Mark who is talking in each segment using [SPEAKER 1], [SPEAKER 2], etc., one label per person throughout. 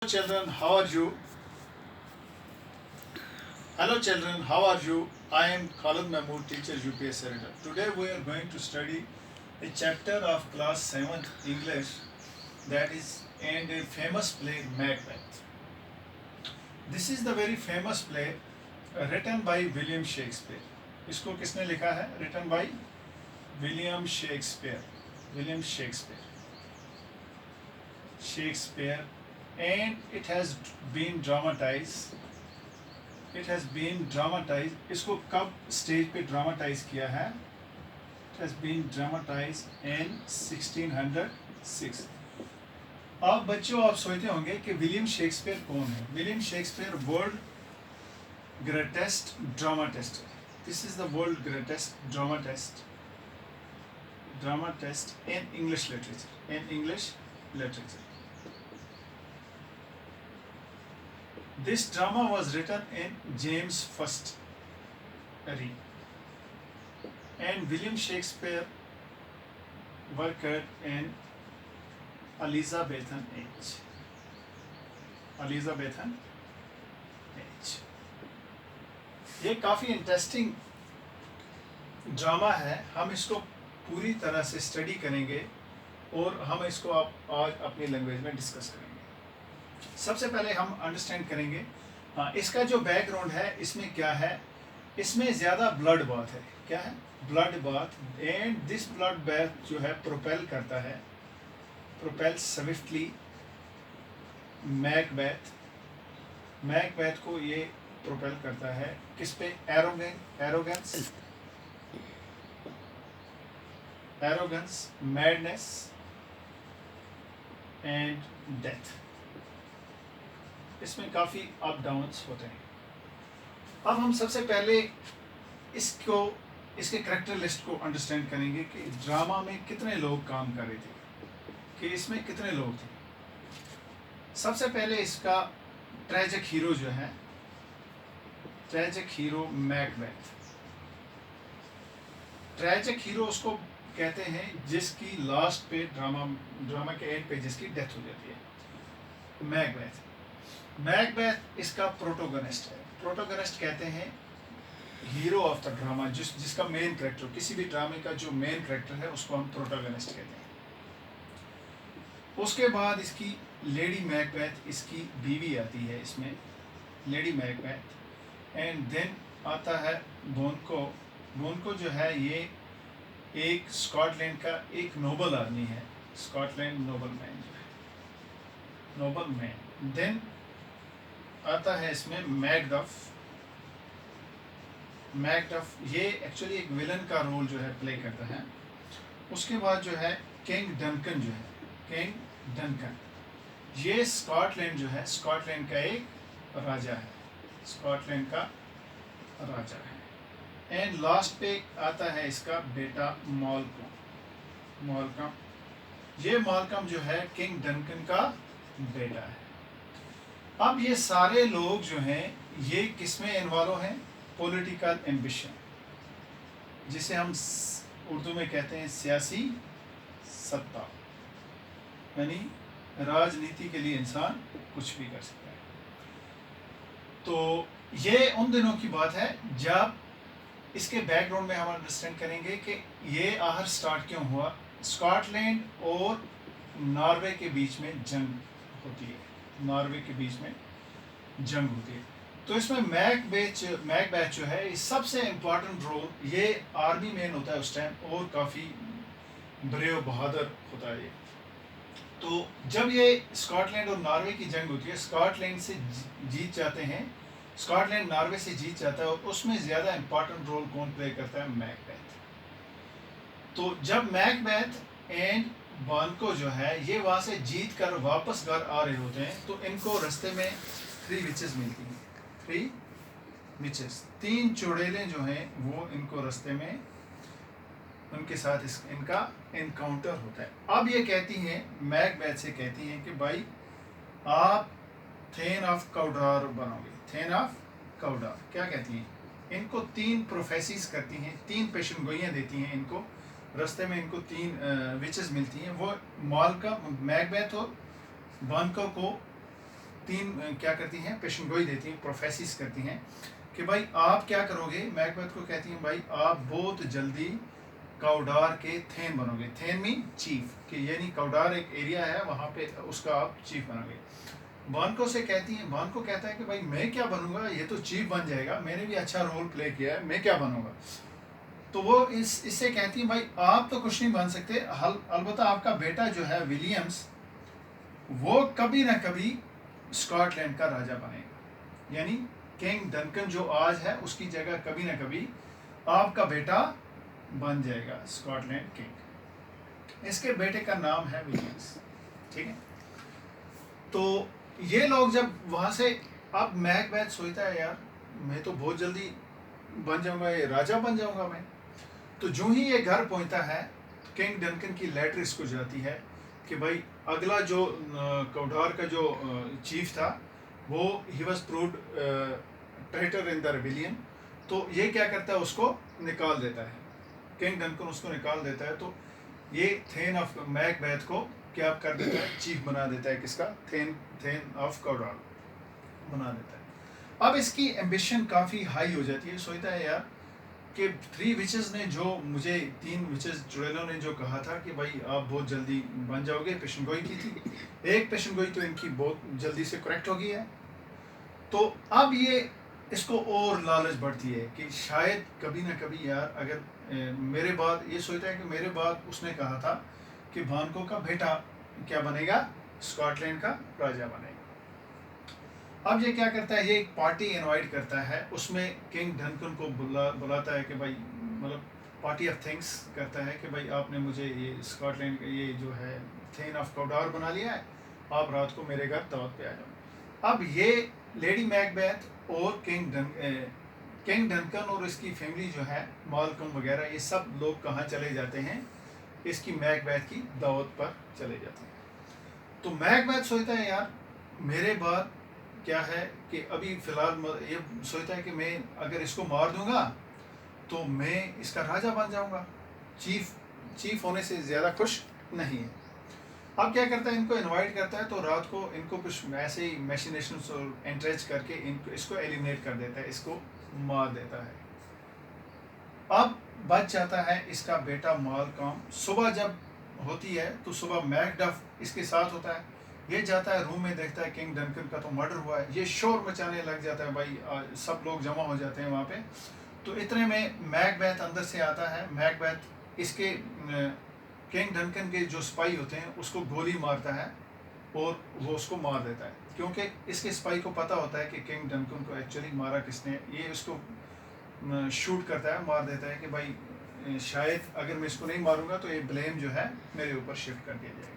[SPEAKER 1] Children, how are you? Hello children, how are you? I am Khalid Mahmood, teacher UPS editor. Today we are going to study a chapter of class 7th English, that is and a famous play Macbeth. This is the very famous play written by William Shakespeare. इसको किसने लिखा है? Written by William Shakespeare. William Shakespeare. Shakespeare, and it has been dramatized. It has been dramatized. इसको कब stage पे dramatise किया है? It has been dramatized in 1606. अब बच्चों आप सोचते होंगे कि विलियम शेक्सपियर कौन है? William Shakespeare world greatest dramatist. This is the world greatest dramatist in English literature. In English literature. This drama was written in James First Reed, and William Shakespeare worked in Elizabethan age. Elizabethan age. ये काफ़ी interesting drama है. हम इसको पूरी तरह से study करेंगे और हम इसको आज अपनी लैंग्वेज में डिस्कस करेंगे. सबसे पहले हम अंडरस्टैंड करेंगे इसका जो बैकग्राउंड है, इसमें क्या है. इसमें ज़्यादा ब्लड बाथ है. क्या है? Blood bath. And this blood bath जो है प्रोपेल करता है, प्रोपेल स्विफ्टली मैकबेथ को ये प्रोपेल करता है किस पे? Arrogance, madness and death. इसमें काफ़ी अप डाउन्स होते हैं. अब हम सबसे पहले इसके करेक्टर लिस्ट को अंडरस्टैंड करेंगे कि ड्रामा में कितने लोग काम कर रहे थे, कि इसमें कितने लोग थे. सबसे पहले इसका ट्रेजिक हीरो जो है, tragic hero Macbeth. Tragic hero उसको कहते हैं जिसकी लास्ट पे ड्रामा के एंड पे जिसकी डेथ हो जाती है. मैकबेथ इसका प्रोटोगनिस्ट है. प्रोटोगनिस्ट कहते हैं हीरो ऑफ द ड्रामा, जिसका मेन कैरेक्टर, किसी भी ड्रामे का जो मेन कैरेक्टर है उसको हम प्रोटोगनिस्ट कहते हैं. उसके बाद इसकी लेडी मैकबेथ, इसकी बीवी आती है इसमें, लेडी मैकबेथ. एंड देन आता है बोनको जो है ये एक स्कॉटलैंड का एक नोबल आदमी है. Scotland noble man. देन आता है इसमें मैकडफ. ये एक्चुअली एक विलन का रोल जो है प्ले करता है. उसके बाद जो है किंग डंकन जो है, किंग डंकन, ये स्कॉटलैंड जो है, स्कॉटलैंड का एक राजा है, स्कॉटलैंड का राजा है. एंड लास्ट पे आता है इसका बेटा मॉलकम. ये मॉलकम जो है किंग डंकन का बेटा है. अब ये सारे लोग जो हैं ये किसमें इन्वॉल्व हैं? पॉलिटिकल एम्बिशन, जिसे हम उर्दू में कहते हैं सियासी सत्ता. यानी राजनीति के लिए इंसान कुछ भी कर सकता है. तो ये उन दिनों की बात है जब इसके बैकग्राउंड में हम अंडरस्टैंड करेंगे कि ये आखिर स्टार्ट क्यों हुआ. स्कॉटलैंड और नॉर्वे के बीच में जंग होती है. तो इसमें मैकबेथ जो है सबसे इम्पोर्टेंट रोल, ये आर्मी मैन होता है उस टाइम और काफ़ी ब्रेव बहादुर होता है ये. तो जब ये स्कॉटलैंड और नॉर्वे की जंग होती है, स्कॉटलैंड से जीत जाते हैं, स्कॉटलैंड नॉर्वे से जीत जाता है, और उसमें ज़्यादा इम्पोर्टेंट रोल कौन प्ले करता है? मैकबेथ. तो जब मैकबेथ एंड बानको जो है ये वहाँ से जीत कर वापस घर आ रहे होते हैं, तो इनको रास्ते में 3 विचेस मिलती हैं. 3 विचेस, 3 चुड़ैलें जो हैं वो इनको रास्ते में, उनके साथ इनका इनकाउंटर होता है. अब ये कहती हैं, मैकबेथ से कहती हैं कि भाई आप थेन ऑफ काउडार बनोगे. थेन ऑफ काउडार क्या कहती हैं? इनको 3 प्रोफेसीज करती हैं, 3 पेशन गोइयाँ देती हैं इनको. रास्ते में इनको 3 विचेस मिलती हैं. वो मैकबेथ और बानको को क्या करती हैं, पेशन गोई देती हैं, प्रोफेसिस करती हैं कि भाई आप क्या करोगे। मैकबेथ को कहती हैं भाई आप बहुत जल्दी काउडार के थेन बनोगे। थेन मीन चीफ, कि यानी काउडार एक एरिया है वहाँ पे उसका आप चीफ बनोगे। बानको से कहती हैं, बानको कहता है कि भाई मैं क्या बनूंगा, ये तो चीफ बन जाएगा, मैंने भी अच्छा रोल प्ले किया है, मैं क्या बनूंगा। तो वो इससे कहती है भाई आप तो कुछ नहीं बन सकते, अलबत्ता आपका बेटा जो है विलियम्स, वो कभी ना कभी स्कॉटलैंड का राजा बनेगा। यानी किंग डंकन जो आज है उसकी जगह कभी ना कभी आपका बेटा बन जाएगा स्कॉटलैंड किंग। इसके बेटे का नाम है विलियम्स, ठीक है। तो ये लोग जब वहां से, अब मैकबेथ सोचता है यार मैं तो बहुत जल्दी बन जाऊंगा, ये राजा बन जाऊंगा मैं। तो जो ही ये घर पहुंचता है, किंग डंकन की लेटर इसको जाती है कि भाई अगला जो काउडार का जो चीफ था वो he was proved traitor in the rebellion. तो ये क्या करता है, उसको निकाल देता है, किंग डंकन उसको निकाल देता है। तो ये थेन ऑफ मैकबेथ को क्या कर देता है, चीफ बना देता है, किसका, थेन ऑफ काउडार बना देता है। अब इसकी एम्बिशन काफ़ी हाई हो जाती है। सोचता है यार कि 3 विचेस ने जो मुझे, 3 विचेस चुड़ैलों ने जो कहा था कि भाई आप बहुत जल्दी बन जाओगे, पेशन गोई की थी, एक पेशन गोई तो इनकी बहुत जल्दी से करेक्ट हो गई है। तो अब ये इसको और लालच बढ़ती है कि शायद कभी ना कभी यार अगर मेरे बाद, ये सोचता है कि मेरे बाद उसने कहा था कि भानको का बेटा क्या बनेगा, स्कॉटलैंड का राजा बनेगा। अब ये क्या करता है, ये एक पार्टी इनवाइट करता है, उसमें किंग डंकन को बुलाता है कि भाई मतलब पार्टी ऑफ थैंक्स करता है कि भाई आपने मुझे ये स्कॉटलैंड ये जो है थेन ऑफ काउडार बना लिया है, आप रात को मेरे घर दावत पे आ जाओ। अब ये लेडी मैकबेथ और किंग डंकन और इसकी फैमिली जो है, मालकम वगैरह, ये सब लोग कहाँ चले जाते हैं, इसकी मैकबेथ की दावत पर चले जाते हैं। तो मैकबेथ सोचता है यार मेरे बाद क्या है कि अभी फ़िलहाल ये सोचता है कि मैं अगर इसको मार दूंगा तो मैं इसका राजा बन जाऊंगा, चीफ होने से ज़्यादा खुश नहीं है। अब क्या करता है, इनको इनवाइट करता है, तो रात को इनको कुछ ऐसे ही मैशिनेशंस और एंट्रेज करके इसको एलिमिनेट कर देता है, इसको मार देता है। अब बच जाता है इसका बेटा मालकम। सुबह जब होती है तो सुबह मैकडफ इसके साथ होता है, ये जाता है रूम में, देखता है किंग डंकन का तो मर्डर हुआ है, ये शोर मचाने लग जाता है, भाई सब लोग जमा हो जाते हैं वहाँ पे। तो इतने में मैकबेथ अंदर से आता है। मैकबेथ इसके किंग डंकन के जो स्पाई होते हैं उसको गोली मारता है और वो उसको मार देता है, क्योंकि इसके स्पाई को पता होता है कि किंग डंकन को एक्चुअली मारा किसने। ये उसको शूट करता है, मार देता है कि भाई शायद अगर मैं इसको नहीं मारूंगा तो ये ब्लेम जो है मेरे ऊपर शिफ्ट कर दिया जाएगा।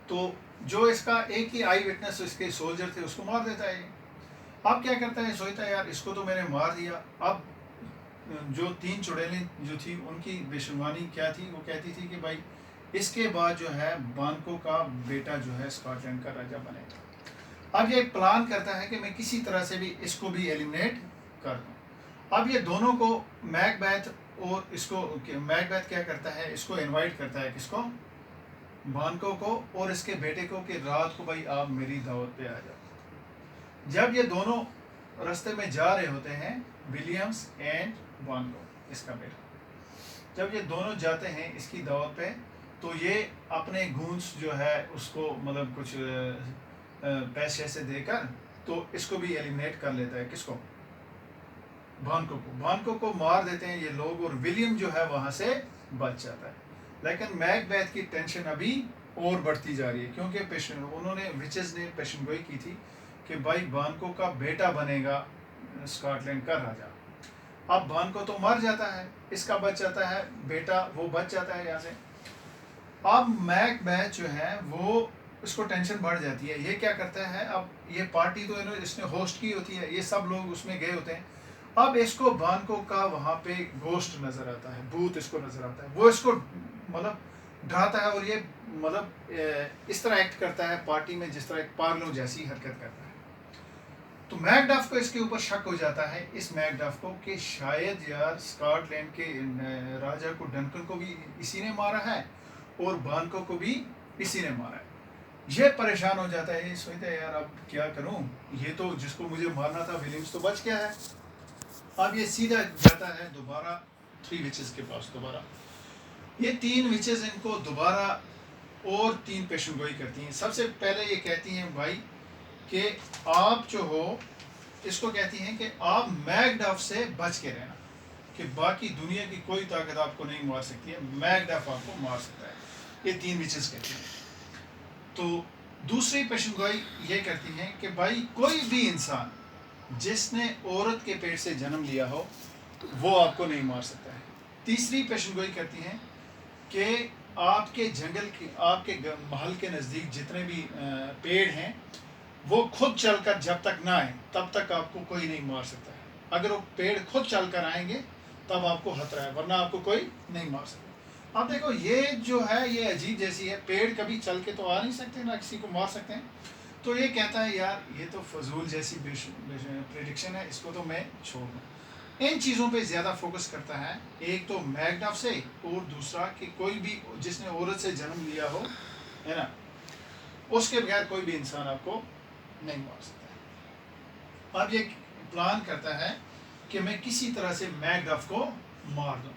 [SPEAKER 1] तो जो इसका एक ही आई विटनेस इसके सोल्जर थे उसको मार देता है। अब क्या करता है, सोचता है यार इसको तो मैंने मार दिया। अब जो 3 चुड़ैलें जो थी उनकी बेशुमानी क्या थी, वो कहती थी कि भाई इसके बाद जो है बानको का बेटा जो है स्कॉटलैंड का राजा बनेगा। अब ये प्लान करता है कि मैं किसी तरह से भी इसको भी एलिमिनेट कर दूँ। अब ये दोनों को मैकबेथ और इसको, मैकबेथ क्या करता है, इसको इनवाइट करता है, किसको, बानको को और इसके बेटे को, कि रात को भाई आप मेरी दावत पे आ जाओ। जब ये दोनों रास्ते में जा रहे होते हैं, विलियम्स एंड बानको इसका बेटा, जब ये दोनों जाते हैं इसकी दावत पे, तो ये अपने गूंस जो है उसको मतलब कुछ पैसे ऐसे देकर तो इसको भी एलिमिनेट कर लेता है, किसको, बानको को मार देते हैं ये लोग, और विलियम जो है वहां से बच जाता है। लेकिन मैकबेथ की टेंशन अभी और बढ़ती जा रही है, क्योंकि उन्होंने विचेस ने पेशन गोई की थी कि भाई बानको का बेटा बनेगा स्कॉटलैंड का राजा। अब बानको तो मर जाता है, इसका बच जाता है बेटा, वो बच जाता है यहाँ से। अब मैकबेथ जो है वो इसको टेंशन बढ़ जाती है। ये क्या करता है, अब ये पार्टी तो इसने होस्ट की होती है, ये सब लोग उसमें गए होते हैं। अब इसको बानको का वहाँ पे गोश्त नजर आता है, भूत इसको नजर आता है, वो इसको मतलब डराता है, और ये मतलब इस तरह एक्ट करता है पार्टी में जिस तरह एक पागलों जैसी हरकत करता है। तो मैकडफ को इसके ऊपर शक हो जाता है, इस मैकडफ को, कि शायद यार स्कॉटलैंड के राजा को, डंकन को भी इसी ने मारा है और बानको को भी इसी ने मारा है। ये परेशान हो जाता है, ये सोचता है यार अब क्या करूं, ये तो जिसको मुझे मारना था विलियम्स तो बच गया है। अब ये सीधा जाता है दोबारा 3 विचेस के पास। दोबारा ये 3 विचेस इनको दोबारा और 3 पेशन गोई करती हैं। सबसे पहले ये कहती हैं भाई कि आप जो हो, इसको कहती हैं कि आप मैकडफ से बच के रहना, कि बाकी दुनिया की कोई ताकत आपको नहीं मार सकती है, मैकडफ आपको मार सकता है। ये 3 विचेस कहती हैं। तो दूसरी पेशन गोई ये करती हैं कि भाई कोई भी इंसान जिसने औरत के पेट से जन्म लिया हो वो आपको नहीं मार सकता है। तीसरी पेशन गोई करती हैं कि आपके जंगल के, आपके महल के नज़दीक जितने भी पेड़ हैं वो खुद चलकर जब तक ना आए तब तक आपको कोई नहीं मार सकता है। अगर वो पेड़ खुद चलकर आएंगे तब आपको खतरा है, वरना आपको कोई नहीं मार सकता। अब देखो ये जो है ये अजीब जैसी है, पेड़ कभी चल के तो आ नहीं सकते, ना किसी को मार सकते हैं। तो ये कहता है यार ये तो फजूल जैसी प्रेडिक्शन है, इसको तो मैं छोड़ दूँ। इन चीज़ों पे ज़्यादा फोकस करता है, एक तो मैकडफ से, और दूसरा कि कोई भी जिसने औरत से जन्म लिया हो, है ना, उसके बगैर कोई भी इंसान आपको नहीं मार सकता है। अब ये प्लान करता है कि मैं किसी तरह से मैकडफ को मार दूँ।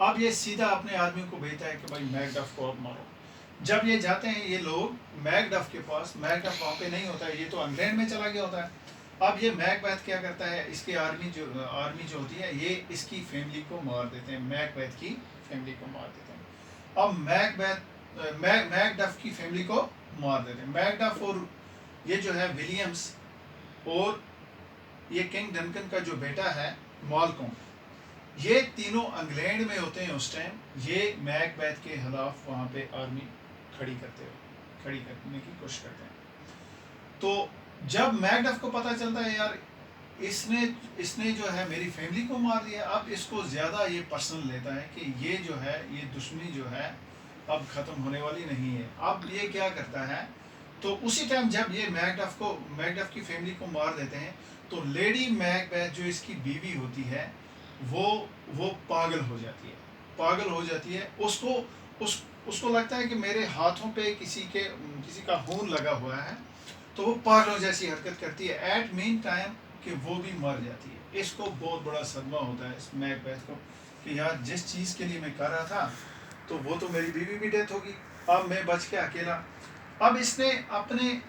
[SPEAKER 1] अब ये सीधा अपने आदमी को भेजता है कि भाई मैकडफ को अब मारो। जब ये जाते हैं ये लोग मैकडफ के पास, मैकडफ वहाँ पे नहीं होता है, ये तो इंग्लैंड में चला गया होता है। अब ये मैकबेथ क्या करता है, इसकी आर्मी जो होती है ये इसकी फैमिली को मार देते हैं, मैकबेथ की फैमिली को मार देते हैं। अब मैकडफ की फैमिली को मार देते हैं। मैकडफ और ये जो है विलियम्स और ये किंग डनकन का जो बेटा है मालकॉम, ये तीनों इंग्लैंड में होते हैं उस टाइम। ये मैकबेथ के खिलाफ वहाँ पे आर्मी खड़ी करने की कोशिश करते हैं। तो जब मैकडफ को पता चलता है यार इसने जो है मेरी फैमिली को मार दिया, अब इसको ज़्यादा ये पर्सनल लेता है कि ये जो है ये दुश्मनी जो है अब ख़त्म होने वाली नहीं है। अब ये क्या करता है, तो उसी टाइम जब ये मैकडफ की फैमिली को मार देते हैं तो लेडी मैकबेथ जो इसकी बीवी होती है वो पागल हो जाती है। उसको लगता है कि मेरे हाथों पे किसी का खून लगा हुआ है, तो वो पागलों जैसी हरकत करती है। एट मीन टाइम कि वो भी मर जाती है। इसको बहुत बड़ा सदमा होता है इस मैकबेथ को कि यार जिस चीज़ के लिए मैं कर रहा था तो वो तो मेरी बीवी भी डेथ होगी, अब मैं बच के अकेला। अब इसने अपने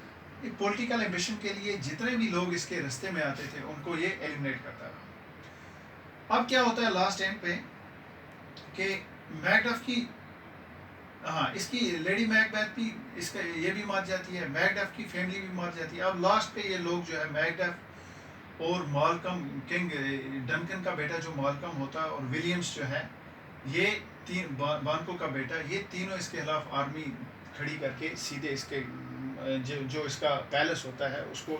[SPEAKER 1] पॉलिटिकल एम्बिशन के लिए जितने भी लोग इसके रास्ते में आते थे उनको ये एलिमिनेट करता रहा। अब क्या होता है लास्ट टाइम पे कि मैकडफ की, हाँ, इसकी लेडी मैकबेथ भी इसका ये भी मार जाती है, मैकडफ की फैमिली भी मार जाती है। अब लास्ट पे ये लोग जो है मैकडफ और मालकम, किंग डनकन का बेटा जो मालकम होता है और विलियम्स जो है ये तीन बानको का बेटा, ये तीनों इसके खिलाफ आर्मी खड़ी करके सीधे इसके जो इसका पैलेस होता है उसको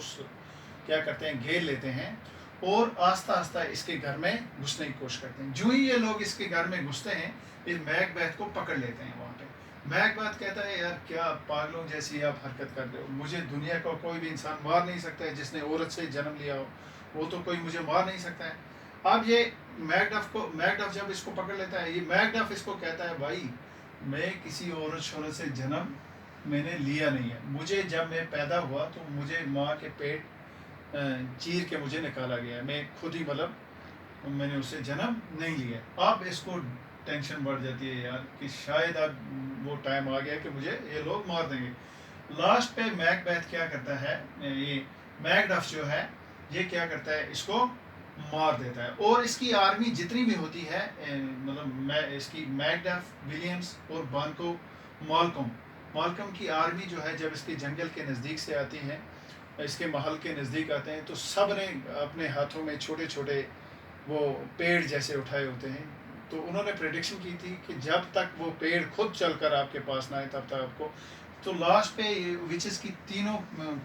[SPEAKER 1] क्या करते हैं, घेर लेते हैं और आस्ता आस्ता इसके घर में घुसने की कोशिश करते हैं। जो ही ये लोग इसके घर में घुसते हैं फिर मैकबेथ को पकड़ लेते हैं वहाँ पे। मैकबेथ कहता है यार क्या पागलों जैसी आप हरकत कर रहे हो, मुझे दुनिया का कोई भी इंसान मार नहीं सकता है जिसने औरत से जन्म लिया हो, वो तो कोई मुझे मार नहीं सकता है। अब ये मैकडफ जब इसको पकड़ लेता है, ये मैकडफ इसको कहता है भाई मैं किसी औरत शौरत से जन्म मैंने लिया नहीं है, मुझे जब मैं पैदा हुआ तो मुझे माँ के पेट चीर के मुझे निकाला गया, मैं खुद ही मतलब मैंने उससे जन्म नहीं लिया। अब इसको टेंशन बढ़ जाती है यार कि शायद अब वो टाइम आ गया कि मुझे ये लोग मार देंगे। लास्ट पे मैकबेथ क्या करता है, ये मैकडफ जो है ये क्या करता है, इसको मार देता है। और इसकी आर्मी जितनी भी होती है, मतलब इसकी मैकडफ, विलियम्स और बानको मालकम की आर्मी जो है जब इसके जंगल के नज़दीक से आती है, इसके महल के नज़दीक आते हैं तो सब ने अपने हाथों में छोटे छोटे वो पेड़ जैसे उठाए होते हैं। तो उन्होंने प्रेडिक्शन की थी कि जब तक वो पेड़ खुद चलकर आपके पास ना आए तब तक आपको। तो लास्ट पे विचेस की तीनों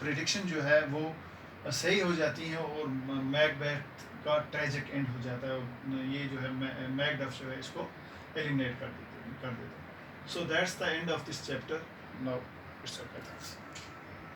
[SPEAKER 1] प्रेडिक्शन जो है वो सही हो जाती हैं और मैकबेथ का ट्रेजिक एंड हो जाता है और ये जो है मैकडफ जो है इसको एलिमिनेट कर देते हैं। So that's the end of this chapter. Now it's okay, thanks.